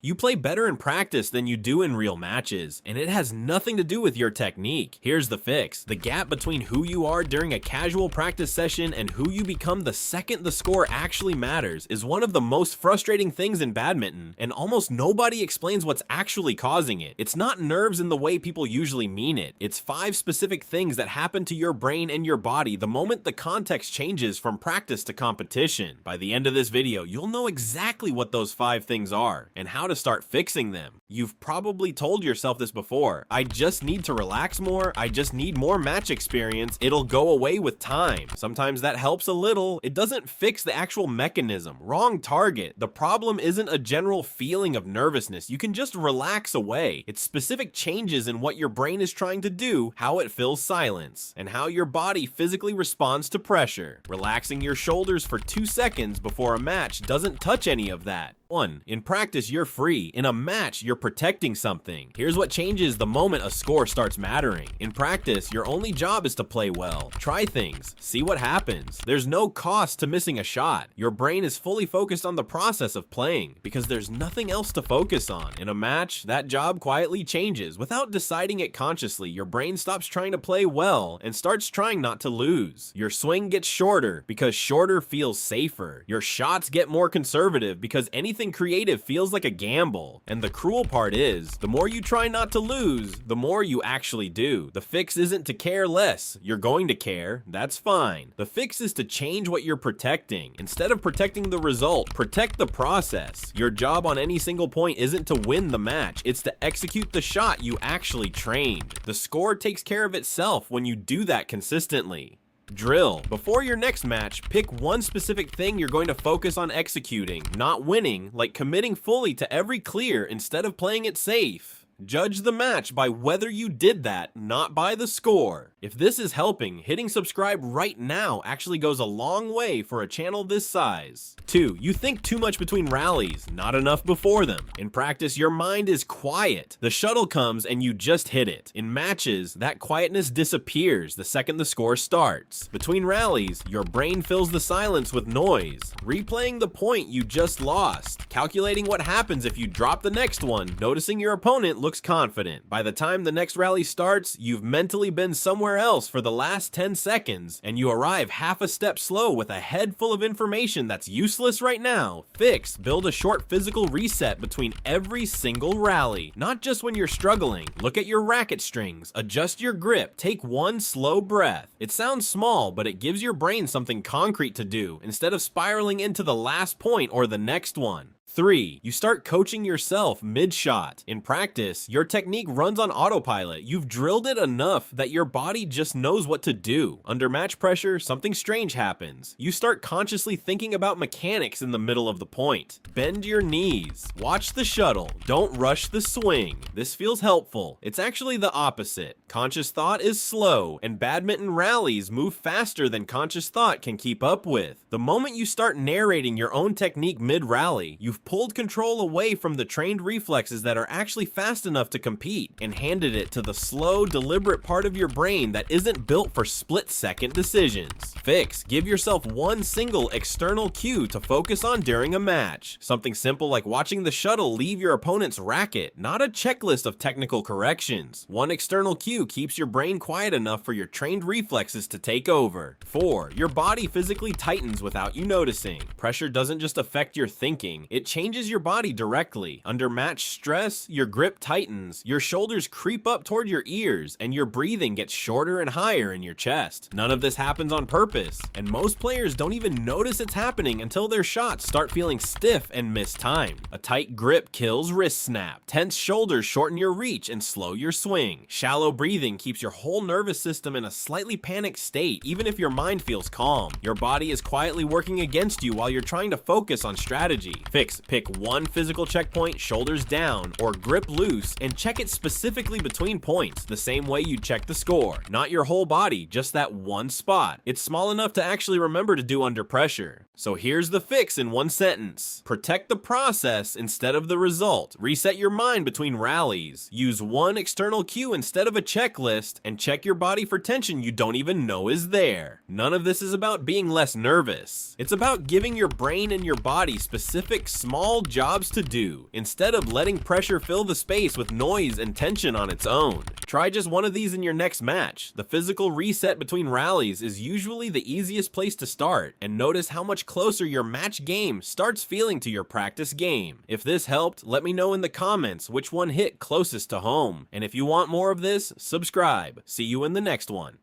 You play better in practice than you do in real matches, and it has nothing to do with your technique. Here's the fix. The gap between who you are during a casual practice session and who you become the second the score actually matters is one of the most frustrating things in badminton, and almost nobody explains what's actually causing it. It's not nerves in the way people usually mean it. It's 5 specific things that happen to your brain and your body the moment the context changes from practice to competition. By the end of this video, you'll know exactly what those 5 things are and how to start fixing them. You've probably told yourself this before. I just need to relax more. I just need more match experience. It'll go away with time. Sometimes that helps a little. It doesn't fix the actual mechanism. Wrong target. The problem isn't a general feeling of nervousness. You can just relax away. It's specific changes in what your brain is trying to do, how it fills silence, and how your body physically responds to pressure. Relaxing your shoulders for 2 seconds before a match doesn't touch any of that. 1. In practice, you're free. In a match, you're protecting something. Here's what changes the moment a score starts mattering. In practice, your only job is to play well. Try things. See what happens. There's no cost to missing a shot. Your brain is fully focused on the process of playing because there's nothing else to focus on. In a match, that job quietly changes. Without deciding it consciously, your brain stops trying to play well and starts trying not to lose. Your swing gets shorter because shorter feels safer. Your shots get more conservative because anything creative feels like a gamble. And the cruel part is, the more you try not to lose, the more you actually do. The fix isn't to care less. You're going to care. That's fine. The fix is to change what you're protecting. Instead of protecting the result, protect the process. Your job on any single point isn't to win the match. It's to execute the shot you actually trained. The score takes care of itself when you do that consistently. Drill. Before your next match, pick one specific thing you're going to focus on executing, not winning, like committing fully to every clear instead of playing it safe. Judge the match by whether you did that, not by the score. If this is helping, hitting subscribe right now actually goes a long way for a channel this size. 2. You think too much between rallies, not enough before them. In practice, your mind is quiet. The shuttle comes and you just hit it. In matches, that quietness disappears the second the score starts. Between rallies, your brain fills the silence with noise, replaying the point you just lost, calculating what happens if you drop the next one, noticing your opponent looks confident. By the time the next rally starts, you've mentally been somewhere else for the last 10 seconds, and you arrive half a step slow with a head full of information that's useless right now. Fix. Build a short physical reset between every single rally, not just when you're struggling. Look at your racket strings, adjust your grip, take one slow breath. It sounds small, but it gives your brain something concrete to do instead of spiraling into the last point or the next one. 3. You start coaching yourself mid-shot. In practice, your technique runs on autopilot. You've drilled it enough that your body just knows what to do. Under match pressure, something strange happens. You start consciously thinking about mechanics in the middle of the point. Bend your knees. Watch the shuttle. Don't rush the swing. This feels helpful. It's actually the opposite. Conscious thought is slow, and badminton rallies move faster than conscious thought can keep up with. The moment you start narrating your own technique mid-rally, you've pulled control away from the trained reflexes that are actually fast enough to compete and handed it to the slow, deliberate part of your brain that isn't built for split-second decisions. Fix. Give yourself one single external cue to focus on during a match. Something simple like watching the shuttle leave your opponent's racket, not a checklist of technical corrections. One external cue keeps your brain quiet enough for your trained reflexes to take over. 4. Your body physically tightens without you noticing. Pressure doesn't just affect your thinking, it changes your body directly. Under match stress, your grip tightens, your shoulders creep up toward your ears, and your breathing gets shorter and higher in your chest. None of this happens on purpose, and most players don't even notice it's happening until their shots start feeling stiff and mistimed. A tight grip kills wrist snap. Tense shoulders shorten your reach and slow your swing. Shallow breathing keeps your whole nervous system in a slightly panicked state, even if your mind feels calm. Your body is quietly working against you while you're trying to focus on strategy. Fix. Pick one physical checkpoint, shoulders down, or grip loose, and check it specifically between points, the same way you check the score. Not your whole body, just that one spot. It's small enough to actually remember to do under pressure. So here's the fix in one sentence. Protect the process instead of the result. Reset your mind between rallies. Use one external cue instead of a checklist, and check your body for tension you don't even know is there. None of this is about being less nervous. It's about giving your brain and your body specific small jobs to do, instead of letting pressure fill the space with noise and tension on its own. Try just one of these in your next match. The physical reset between rallies is usually the easiest place to start, and notice how much closer your match game starts feeling to your practice game. If this helped, let me know in the comments which one hit closest to home. And if you want more of this, subscribe. See you in the next one.